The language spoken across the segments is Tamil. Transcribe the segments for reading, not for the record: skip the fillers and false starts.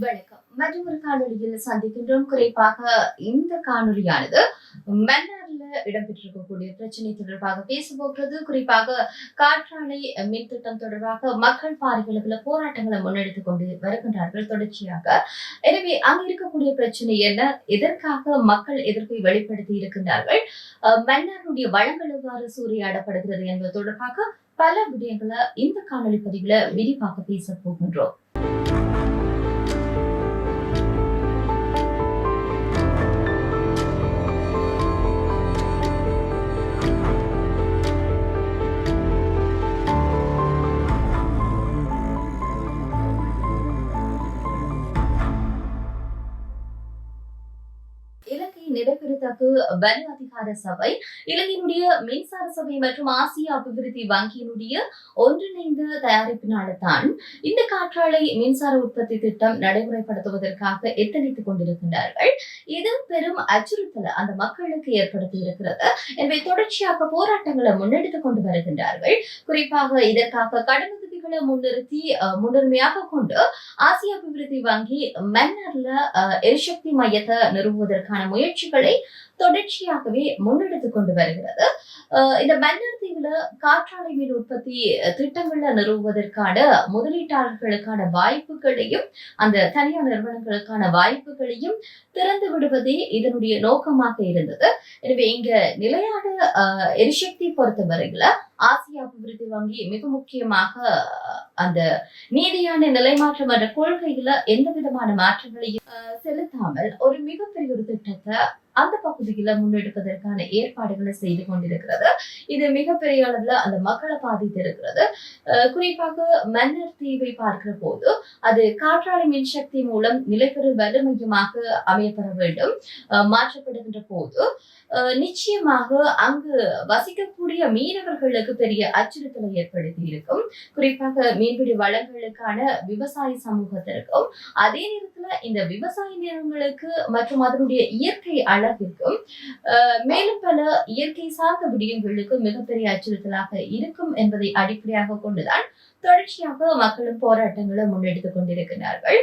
வணக்கம். மற்றொரு காணொளியில் சந்திக்கின்றோம். குறிப்பாக இந்த காணொளியானது மன்னார்ல இடம்பெற்றிருக்கக்கூடிய பிரச்சனை தொடர்பாக பேசப்போகிறது. குறிப்பாக காற்றாலை மின் திட்டம் தொடர்பாக மக்கள் பாரிய போராட்டங்களை முன்னெடுத்துக் கொண்டு வருகின்றார்கள் தொடர்ச்சியாக. எனவே அங்கு இருக்கக்கூடிய பிரச்சனை என்ன, எதற்காக மக்கள் எதிர்ப்பை வெளிப்படுத்தி இருக்கின்றார்கள், மன்னாருடைய வளங்கள் எவ்வாறு சூறையாடப்படுகிறது என்பது தொடர்பாக பல விடயங்களை இந்த காணொலி பதிவுல விரிவாக பேச போகின்றோம். நிலப்பிரதகு வலு அதிகார சபை, இலங்கையினுடைய மின்சார சபை மற்றும் ஆசிய அபிவிருத்தி வங்கியினுடைய ஒன்றிணைந்த தயாரிப்பினால்தான் இந்த காற்றாலை மின்சார உற்பத்தி திட்டம் நடைமுறைப்படுத்துவதற்காக எத்தனித்துக் கொண்டிருக்கின்றார்கள். இது பெரும் அச்சுறுத்தல் அந்த மக்களுக்கு ஏற்படுத்தி இருக்கிறது. எனவே தொடர்ச்சியாக போராட்டங்களை முன்னெடுத்துக் கொண்டு வருகின்றார்கள். குறிப்பாக இதற்காக கடன் உதவிகளை முன்னுரிமையாக கொண்டு ஆசிய அபிவிருத்தி வங்கி மன்னார்ல எரிசக்தி மையத்தை நிறுவுவதற்கான முயற்சிகளை தொடர்ச்சியாகவே முன்னெடுத்துக் கொண்டு வருகிறது. இந்த மன்னார் தீவுல காற்றாலை மின் உற்பத்தி திட்டங்களை நிறுவுவதற்கான முதலீட்டாளர்களுக்கான வாய்ப்புகளையும் அந்த தனியார் நிறுவனங்களுக்கான வாய்ப்புகளையும் திறந்து விடுவதே இதனுடைய நோக்கமாக இருந்தது. எனவே இங்க நிலையான எரிசக்தி பொறுத்தவரையில ஆசிய அபிவிருத்தி வங்கி மிக முக்கியமாக அந்த நீதியான நிலைமாற்றம் என்ற கொள்கையில எந்த விதமான மாற்றங்களையும் செலுத்தாமல் ஒரு மிகப்பெரிய ஒரு திட்டத்தை அந்த பகுதியில முன்னெடுப்பதற்கான ஏற்பாடுகளை செய்து கொண்டிருக்கிறது. இது மிகப்பெரிய அளவுல அந்த மக்களை பாதித்து இருக்கிறது. குறிப்பாக மன்னார் தீவை பார்க்கிற போது அது காற்றாலை மின்சக்தி மூலம் நிலைபெறு வலுமையமாக அமையப்பெற வேண்டும். மாற்றப்படுகின்ற போது நிச்சயமாக அங்கு வசிக்கக்கூடிய மீனவர்களுக்கு பெரிய அச்சுறுத்தலை ஏற்படுத்தி இருக்கும். குறிப்பாக மீன்பிடி வளங்களுக்கான விவசாய சமூகத்திற்கும், அதே நேரத்துல இந்த விவசாய நிலங்களுக்கு மற்றும் அதனுடைய இயற்கை அழகிற்கும் மேலும் பல இயற்கை சார்ந்த விடயங்களுக்கு மிகப்பெரிய அச்சுறுத்தலாக இருக்கும் என்பதை அடிப்படையாக கொண்டுதான் தொடர்ச்சியாக மக்களும் போராட்டங்களை முன்னெடுத்துக் கொண்டிருக்கிறார்கள்.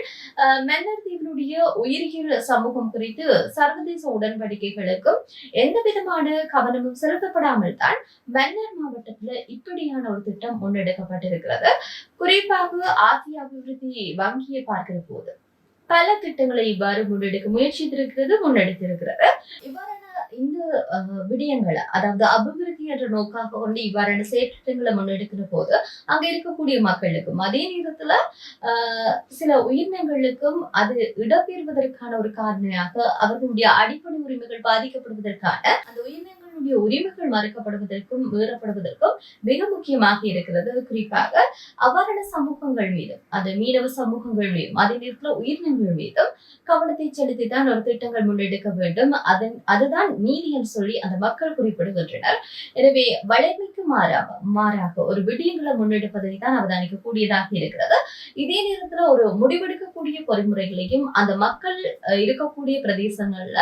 மன்னார் தீவினுடைய உயிரியல் சமூகம் குறித்து சர்வதேச உடன்படிக்கைகளுக்கும் எந்த விதமான கவனமும் செலுத்தப்படாமல் தான் மன்னார் மாவட்டத்துல இப்படியான ஒரு திட்டம் முன்னெடுக்கப்பட்டிருக்கிறது. குறிப்பாக ஆசிய அபிவிருத்தி வங்கியை பார்க்கிற போது பல திட்டங்களை இவ்வாறு முன்னெடுத்திருக்கிறது. இவ்வாறான இந்த விடயங்களை, அதாவது அபிவிருத்தி என்ற நோக்காக கொண்டு இவ்வாறான செயற்திட்டங்களை முன்னெடுக்கிற போது அங்க இருக்கக்கூடிய மக்களுக்கும் அதே நேரத்துல சில உயிரினங்களுக்கும் அது இடம்பெறுவதற்கான ஒரு காரணியாக அவர்களுடைய அடிப்படை உரிமைகள் பாதிக்கப்படுவதற்கான அந்த உயிரினங்களுடைய உரிமைகள் மறுக்கப்படுவதற்கும் மீறப்படுவதற்கும் மிக முக்கியமாக இருக்கிறது. குறிப்பாக அவ்வாறான சமூகங்கள் மீதும், அந்த மீனவ சமூகங்கள் மீதும், அதே நேரத்தில் உயிரினங்கள் மீதும் கவனத்தை செலுத்தித்தான் ஒரு திட்டங்கள் முன்னெடுக்க வேண்டும். அதுதான் நீதி என்று சொல்லி அந்த மக்கள் குறிப்பிடுகின்றனர். எனவே வளைமைக்கு மாறாக ஒரு விடயங்களை முன்னெடுப்பதை தான் அவதானிக்கக்கூடியதாக இருக்கிறது. இதே நேரத்துல ஒரு முடிவெடுக்கக்கூடிய பொறிமுறைகளையும் அந்த மக்கள் இருக்கக்கூடிய பிரதேசங்கள்ல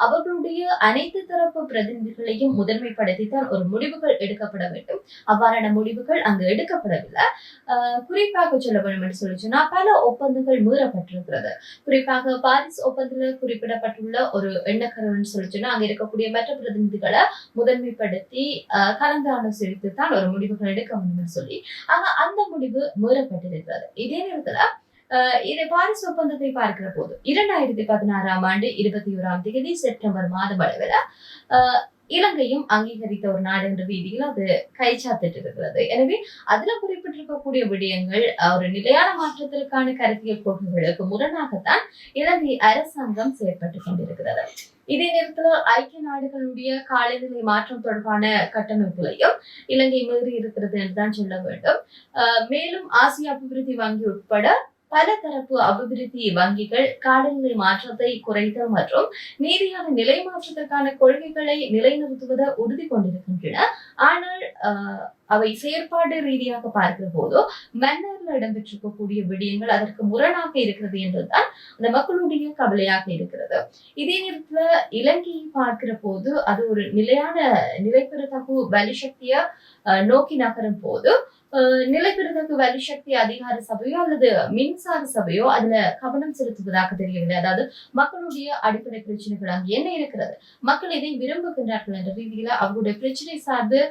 அவர்களுடைய அனைத்து தரப்பு பிரதிநிதிகளையும் முதன்மைப்படுத்தித்தான் ஒரு முடிவுகள் எடுக்கப்பட வேண்டும். அவ்வாறான முடிவுகள் அங்கு எடுக்கப்படவில்லை. குறிப்பாக சொல்ல வேண்டும் என்று சொல்லிச்சுன்னா பல ஒப்பந்தங்கள் மீறப்பட்டிருக்கிறது. குறிப்பாக பாரிஸ் ஒப்பந்தத்தில் குறிப்பிடப்பட்டுள்ள ஒரு எண்ணக்கருன்னு சொல்லிச்சுன்னா அங்க இருக்கக்கூடிய மற்ற பிரதிநிதிகளை முதன்மைப்படுத்தி கலந்து ஆலோசித்து தான் ஒரு முடிவுகள் எடுக்க வேண்டும் சொல்லி அந்த முடிவு மீறப்பட்டிருக்கிறது. இதே நேரத்துல இதை பாரிஸ் ஒப்பந்தத்தை பார்க்கிற போது 2016 ஆண்டு 21 செப்டம்பர் மாதம் அளவில் இலங்கையும் அங்கீகரித்த ஒரு நாடு என்ற ரீதியில் அது கைச்சாத்திட்டு இருக்கிறது. எனவே அதுல குறிப்பிட்டிருக்கக்கூடிய விடயங்கள் ஒரு நிலையான மாற்றத்திற்கான கருத்தியல் கொள்கைகளுக்கு முரணாகத்தான் இலங்கை அரசாங்கம் செயற்பட்டுக் கொண்டிருக்கிறது. இதே நேரத்துல ஐக்கிய நாடுகளுடைய காலநிலை மாற்றம் தொடர்பான கட்டமைப்புகளையும் இலங்கை மீறி இருக்கிறது என்றுதான் சொல்ல வேண்டும். மேலும் ஆசிய அபிவிருத்தி வங்கி உட்பட பல தரப்பு அபிவிருத்தி வங்கிகள் காலநிலை மாற்றத்தை குறைத்தல் மற்றும் நீதியான நிலை மாற்றத்திற்கான கொள்கைகளை நிலைநிறுத்துவதை உறுதி கொண்டிருக்கின்றன. ஆனால் அவை செயற்பாடு ரீதியாக பார்க்கிற போதோ மன்னர்ல இடம்பெற்றிருக்கக்கூடிய விடயங்கள் அதற்கு முரணாக இருக்கிறது என்றுதான் அந்த மக்களுடைய கவலையாக இருக்கிறது. இதே நேரத்துல இலங்கையை பார்க்கிற போது அது ஒரு நிலையான நிலைபெறத்தகு வலிசக்திய நோக்கி நகரும் போது நிலைபெறுவதற்கு வலுசக்தி அதிகார சபையோ அல்லது மின்சார சபையோ அதுல கவனம் செலுத்துவதாக தெரியவில்லை. அதாவது மக்களுடைய அடிப்படை பிரச்சனைகள் அங்கு என்ன இருக்கிறது, மக்கள் எதை விரும்புகின்றார்கள் என்ற ரீதியில அவர்களுடைய பிரச்சனை சார்ந்து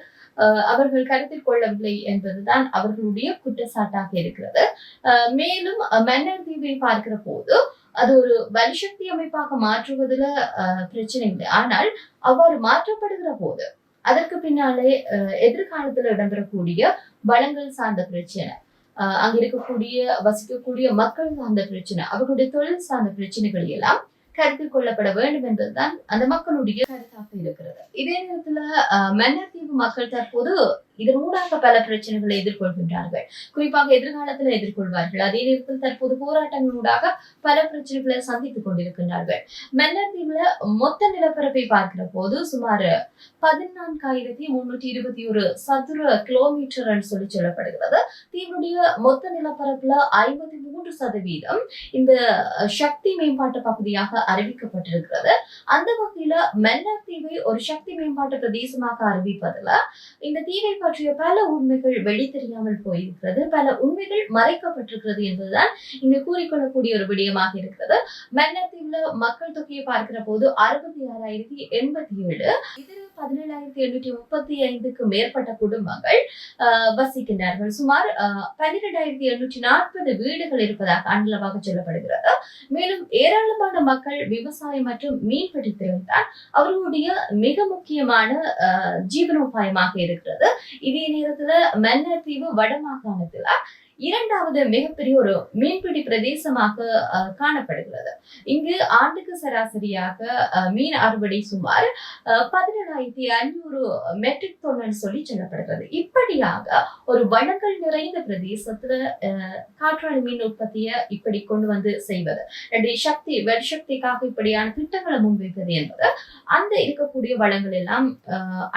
அவர்கள் கருத்தில் கொள்ளவில்லை என்பதுதான் அவர்களுடைய குற்றச்சாட்டாக இருக்கிறது. மேலும் மன்னர் தீவை பார்க்கிற போது அது ஒரு வலுசக்தி அமைப்பாக மாற்றுவதில் பிரச்சனை இல்லை. ஆனால் அவ்வாறு மாற்றப்படுகிற போது அதற்கு பின்னாலே எதிர்காலத்துல இடம்பெறக்கூடிய வளங்கள் சார்ந்த பிரச்சனை, அங்க இருக்கக்கூடிய வசிக்கக்கூடிய மக்கள் சார்ந்த பிரச்சனை, அவர்களுடைய தொழில் சார்ந்த பிரச்சனைகள் எல்லாம் கருத்தில் கொள்ளப்பட வேண்டும் என்பதுதான் அந்த மக்களுடைய கருத்தாக இருக்கிறது. இதே நேரத்துல மன்னர் தீவு மக்கள் தற்போது இதனூடாக பல பிரச்சனைகளை எதிர்கொள்கின்றார்கள். குறிப்பாக எதிர்காலத்தில் எதிர்கொள்வார்கள். அதே நேரத்தில் தற்போது போராட்டங்களூடாக பல பிரச்சனைகளை சந்தித்துக் கொண்டிருக்கின்றார்கள். மன்னர் தீவுல மொத்த நிலப்பரப்பை பார்க்கிற போது சுமார் 14,321 சதுர கிலோமீட்டர் சொல்லி சொல்லப்படுகிறது. தீவுடைய மொத்த நிலப்பரப்புல 53% இந்த சக்தி மேம்பாட்டு பகுதியாக அறிவிக்கப்பட்டிருக்கிறது. அந்த வகையில மன்னர் தீவை ஒரு சக்தி மேம்பாட்டு பிரதேசமாக அறிவிப்பதில் இந்த தீவை பற்றிய பல உண்மைகள் வெளி தெரியாமல் போயிருக்கிறது, பல உண்மைகள் மறைக்கப்பட்டிருக்கிறது என்பதுதான் இங்கு கூறிக்கொள்ளக்கூடிய ஒரு விடயமாக இருக்கிறது. மன்னர் தீவுல மக்கள் தொகையை பார்க்கிற போது 66,087, இதில் 17,835க்கு மேற்பட்ட குடும்பங்கள் வசிக்கின்றார்கள். சுமார் 12,840 வீடுகள் இருப்பதாக அன்றளவாக சொல்லப்படுகிறது. மேலும் ஏராளமான மக்கள் விவசாயம் மற்றும் மீன்பிடி தொழில் தான் அவர்களுடைய மிக முக்கியமான ஜீவனோபாயமாக இருக்கிறது. இதே நேரத்துல மன்னர் தீவு வடமாகாணத்துல இரண்டாவது மிகப்பெரிய ஒரு மீன்பிடி பிரதேசமாக காணப்படுகிறது. இங்கு ஆண்டுக்கு சராசரியாக மீன் அறுவடை சுமார் 17,500 மெட்ரிக் டன் சொல்லி சொல்லப்படுகிறது. இப்படியாக ஒரு வளங்கள் நிறைந்த பிரதேசத்துல காற்றாலை மீன் உற்பத்தியை இப்படி கொண்டு வந்து செய்வது, வெடிசக்திக்காக இப்படியான திட்டங்களை முன்வைப்பது என்பது அந்த இருக்கக்கூடிய வளங்கள் எல்லாம்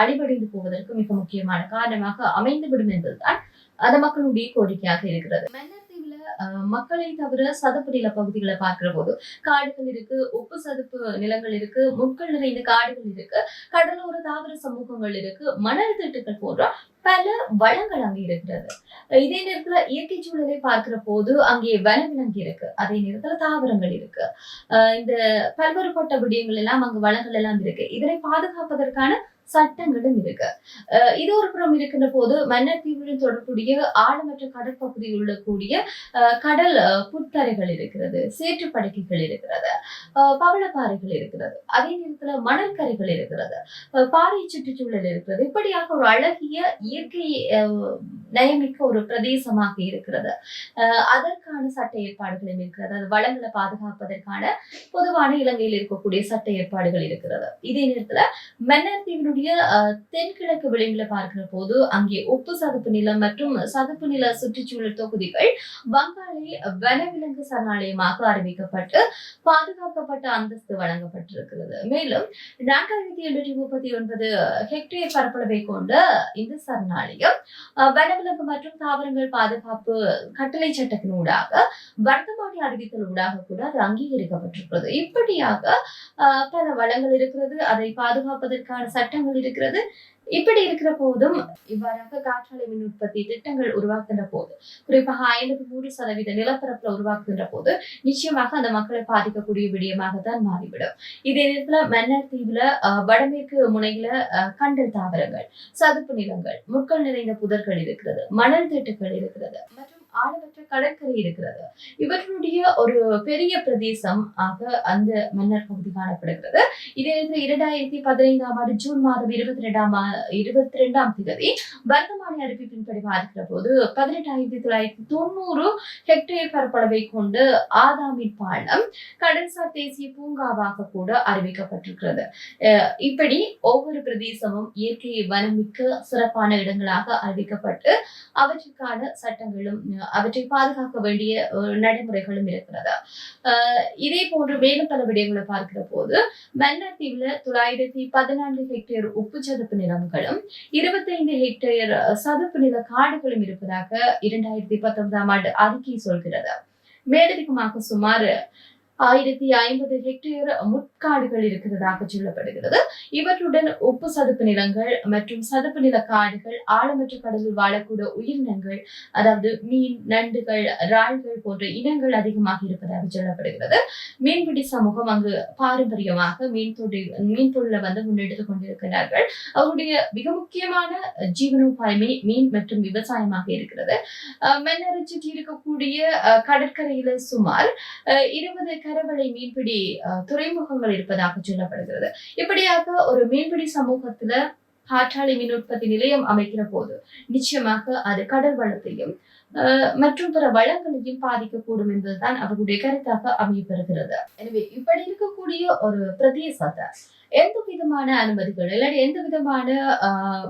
அழிவடைந்து போவதற்கு மிக முக்கியமான காரணமாக அமைந்துவிடும் என்பதுதான் அந்த மக்களுடைய கோரிக்கையாக இருக்கிறது. மன்னர் தீவுல மக்களை தவிர சதுப்பு நில பகுதிகளை பார்க்கிற போது காடுகள் இருக்கு, உப்பு சதுப்பு நிலங்கள் இருக்கு, முட்கள் நிறைந்த காடுகள் இருக்கு, கடலோர தாவர சமூகங்கள் இருக்கு, மணல் திட்டுகள் போன்ற பல வளங்கள் அங்கே இருக்கிறது. இதே நேரத்துல இயற்கை சூழலை பார்க்கிற போது அங்கே வனவிலங்கு இருக்கு, அதே நேரத்துல தாவரங்கள் இருக்கு, இந்த பல்வேறுபட்ட விடயங்கள் எல்லாம் அங்கு வளங்கள் எல்லாம் இருக்கு. இதனை பாதுகாப்பதற்கான சட்டங்களும் இருக்கு. இது ஒரு புறம் இருக்கின்ற போது மன்னர் தீவுடன் தொடர்புடைய ஆழமற்ற கடற்பகுதியில் உள்ளக்கூடிய கடல் புத்தரைகள் இருக்கிறது, சேற்றுப்படுக்கைகள் இருக்கிறது, பவளப்பாறைகள் இருக்கிறது, அதே நேரத்துல மணல் கரைகள் இருக்கிறது, பாறை சுற்றுச்சூழல் இருக்கிறது. இப்படியாக ஒரு அழகிய இயற்கை நயமிக்க ஒரு பிரதேசமாக இருக்கிறது. அதற்கான சட்ட ஏற்பாடுகளும் இருக்கிறது. அது வளங்களை பாதுகாப்பதற்கான பொதுவான இலங்கையில் இருக்கக்கூடிய சட்ட ஏற்பாடுகள் இருக்கிறது. இதே நேரத்துல மன்னர் தீவினுடைய தென்கிழக்கு விளிம்புல பார்க்கிற போது அங்கே உப்பு சதுப்பு நிலம் மற்றும் சதுப்பு நில சுற்றுச்சூழல் தொகுதிகள் வங்காளி வனவிலங்கு சரணாலயமாக அறிவிக்கப்பட்டு பாதுகாக்கப்பட்ட அந்தஸ்து வழங்கப்பட்டிருக்கிறது. மேலும் 4,839 ஹெக்டேர் பரப்பளவை கொண்ட இந்த சரணாலயம் வனவிலங்கு மற்றும் தாவரங்கள் பாதுகாப்பு கட்டளை சட்டத்தினூடாக வர்த்தமானி அறிவித்தல் ஊடாக கூட அது அங்கீகரிக்கப்பட்டிருக்கிறது. இப்படியாக பல வளங்கள் இருக்கிறது, அதை பாதுகாப்பதற்கான சட்டங்கள் இருக்கிறது. இப்படி இருக்கிற போதும் இவ்வாறாக காற்றாலை மின் உற்பத்தி திட்டங்கள் உருவாக்குகின்ற போது, குறிப்பாக 53% நிலப்பரப்புல உருவாக்குகின்ற போது நிச்சயமாக அந்த மக்களை பாதிக்கக்கூடிய விடயமாகத்தான் மாறிவிடும். இதே நேரத்துல மன்னர் தீவுல வடமேற்கு முனையில கண்டல் தாவரங்கள், சதுப்பு நிலங்கள், முட்கள் நிறைந்த புதர்கள் இருக்கிறது, மணல் திட்டுகள் இருக்கிறது மற்றும் ஆழமற்ற கடற்கரை இருக்கிறது. இவர்களுடைய ஒரு பெரிய பிரதேசம் ஆக அந்த மன்னர் பகுதி காணப்படுகிறது. இதே நேரத்தில் 2015ஆம் ஆண்டு ஜூன் மாதம் 22ஆம் தேதி வர்த்தமானி அறிவிப்பின்படி பார்க்கிற போது 18,990 ஹெக்டேர் பரப்பளவை கொண்டு ஆதாமின் பாலம் கடல்சார் தேசிய பூங்காவாக கூட அறிவிக்கப்பட்டிருக்கிறது. இப்படி ஒவ்வொரு பிரதேசமும் இயற்கை வனமிக்க சிறப்பான இடங்களாக அறிவிக்கப்பட்டு அவற்றுக்கான சட்டங்களும் அவற்றை பாதுகாக்க வேண்டிய நடைமுறைகளும் இருக்கிறது. இதே போன்று மேலும் பல விடயங்களை பார்க்கிற போது மன்னர் தீவுல 914 ஹெக்டேர் உப்பு சதுப்பு நிலங்களும் 25 ஹெக்டேர் சதுப்பு நில காடுகளும் இருப்பதாக 2019ஆம் ஆண்டு அறிக்கை சொல்கிறது. மேலதிகமாக சுமார் 1050 ஹெக்டேர் முட்காடுகள் இருக்கிறதாக சொல்லப்படுகிறது. இவற்றுடன் உப்பு சதுப்பு நிலங்கள் மற்றும் சதுப்பு நில காடுகள், ஆழமற்ற கடலில் வாழக்கூடிய உயிரினங்கள், அதாவது மீன், நண்டுகள், இறால்கள் போன்ற இனங்கள் அதிகமாக இருப்பதாக சொல்லப்படுகிறது. மீன்பிடி சமூகம் அங்கு பாரம்பரியமாக மீன் தொழிலை முன்னெடுத்துக் கொண்டிருக்கிறார்கள். அவருடைய மிக முக்கியமான ஜீவனோபாயமே மீன் மற்றும் விவசாயமாக இருக்கிறது. மன்னரை சுற்றி இருக்கக்கூடிய கடற்கரையில சுமார் 20 கரவலை மீன்பிடி துறைமுகங்கள் இருப்பதாக சொல்லப்படுகிறது. இப்படியாக ஒரு மீன்பிடி சமூகத்துல காற்றாலை மின் உற்பத்தி நிலையம் அமைக்கிற போது நிச்சயமாக அது கடல் வளத்தையும் மற்றும் பிற வளங்களையும் பாதிக்கக்கூடும் என்பதுதான் அவருடைய கருத்தாக அமையப்பெறுகிறது. எனவே இப்படி இருக்கக்கூடிய ஒரு பிரதேசத்தை எந்த விதமான அனுமதிகள் இல்லாட்டி எந்த விதமான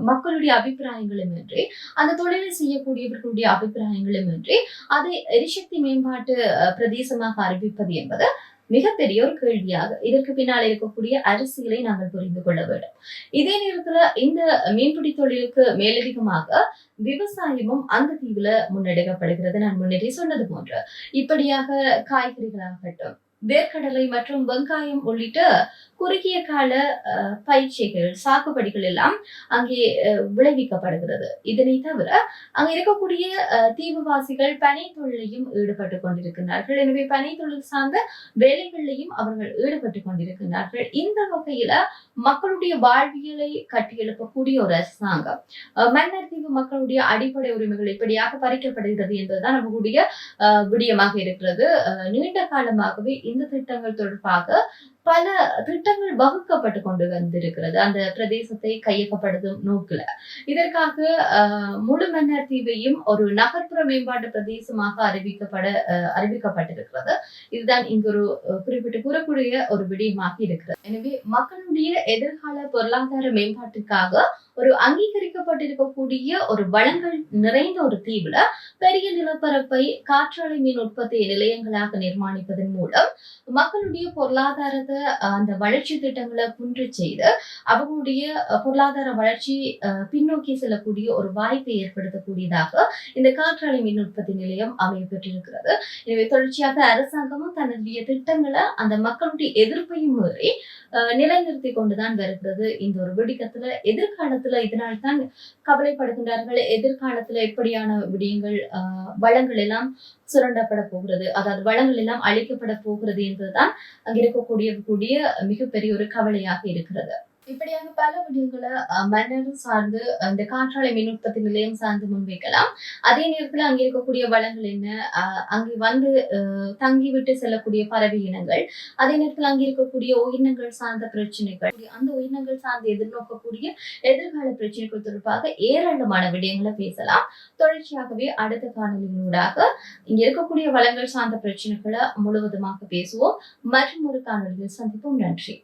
மக்களுடைய அபிப்பிராயங்களும் இன்றி, அந்த தொழிலை செய்யக்கூடியவர்களுடைய அபிப்பிராயங்களும் இன்றி அதை எரிசக்தி மேம்பாட்டு பிரதேசமாக அறிவிப்பது என்பது மிகப்பெரிய ஒரு கேள்வியாக இதற்கு பின்னால் இருக்கக்கூடிய அரசியலை நாங்கள் புரிந்து கொள்ள வேண்டும். இதே நேரத்துல இந்த மீன்பிடி தொழிலுக்கு மேலதிகமாக விவசாயமும் அந்த தீவுல முன்னெடுக்கப்படுகிறது. நான் முன்னரே சொன்னது போன்று இப்படியாக காய்கறிகளாகட்டும், வேர்க்கடலை மற்றும் வெங்காயம் உள்ளிட்ட குறுகிய கால பயிற்சிகள், சாகுபடிகள் எல்லாம் அங்கே விளைவிக்கப்படுகிறது. இதனை தவிர அங்க இருக்கக்கூடிய தீவுவாசிகள் பனை தொழிலையும் ஈடுபட்டுக் கொண்டிருக்கிறார்கள். எனவே பனை தொழில் சார்ந்த வேலைகளிலையும் அவர்கள் ஈடுபட்டுக் கொண்டிருக்கிறார்கள். இந்த வகையில மக்களுடைய வாழ்வியலை கட்டியெழுப்பக்கூடிய ஒரு அரசாங்கம் மன்னர் தீவு மக்களுடைய அடிப்படை உரிமைகள் இப்படியாக பறிக்கப்படுகிறது என்பதுதான் நம்மளுடைய விடயமாக இருக்கிறது. நீண்ட காலமாகவே இந்த திட்டங்கள் தொடர்பாக பல திட்டங்கள் வகுக்கப்பட்டு கொண்டு வந்திருக்கிறது அந்த பிரதேசத்தை கையகப்படுத்தும் நோக்கில. இதற்காக முழு மன்னர் தீவையும் ஒரு நகர்ப்புற மேம்பாட்டு பிரதேசமாக அறிவிக்கப்பட்டிருக்கிறது. இதுதான் இங்கு ஒரு குறிப்பிட்டு கூறக்கூடிய ஒரு விடயமாக இருக்கிறது. எனவே மக்களுடைய எதிர்கால பொருளாதார மேம்பாட்டுக்காக ஒரு அங்கீகரிக்கப்பட்டிருக்கக்கூடிய ஒரு வளங்கள் நிறைந்த ஒரு தீவுல பெரிய நிலப்பரப்பை காற்றாலை மின் உற்பத்தி நிலையங்களாக நிர்மாணிப்பதன் மூலம் மக்களுடைய பொருளாதாரத்தை அந்த வளர்ச்சி திட்டங்களை குன்று செய்து அவர்களுடைய பொருளாதார வளர்ச்சி பின்னோக்கி செல்லக்கூடிய ஒரு வாய்ப்பை ஏற்படுத்தக்கூடியதாக இந்த காற்றாலை மின் உற்பத்தி நிலையம் அமைய பெற்றிருக்கிறது. எனவே தொடர்ச்சியாக அரசாங்கமும் தன்னுடைய திட்டங்களை அந்த மக்களுடைய எதிர்ப்பையும் மீறி நிலைநிறுத்தி கொண்டுதான் வருகிறது. இந்த ஒரு விடயத்துல எதிர்காலத்துல இதனால் தான் கவலைப்படுகின்றார்கள். எதிர்காலத்துல எப்படியான விடயங்கள் வளங்கள் எல்லாம் சுரண்டப்பட போகிறது, அதாவது வளங்கள் எல்லாம் அழிக்கப்பட போகிறது என்பதுதான் அங்க இருக்கக்கூடிய மிகப்பெரிய ஒரு கவலையாக இருக்கிறது. இப்படியாக பல விடயங்களை மன்னர் சார்ந்து இந்த காற்றாலை மின் உற்பத்தி நிலையம் சார்ந்து முன்வைக்கலாம். அதே நேரத்துல அங்க இருக்கக்கூடிய வளங்கள் என்ன, அங்கே தங்கிவிட்டு செல்லக்கூடிய பறவை இனங்கள், அதே நேரத்தில் அங்க இருக்கக்கூடிய உயிரினங்கள் சார்ந்த பிரச்சனைகள், அந்த உயிரினங்கள் சார்ந்து எதிர்நோக்கக்கூடிய எதிர்கால பிரச்சனைகள் தொடர்பாக ஏராளமான விடயங்களை பேசலாம். தொடர்ச்சியாகவே அடுத்த காணொலிகளூடாக இங்க இருக்கக்கூடிய வளங்கள் சார்ந்த பிரச்சனைகளை முழுவதுமாக பேசுவோம். மற்றும் ஒரு காணொலியில் சந்திப்போம். நன்றி.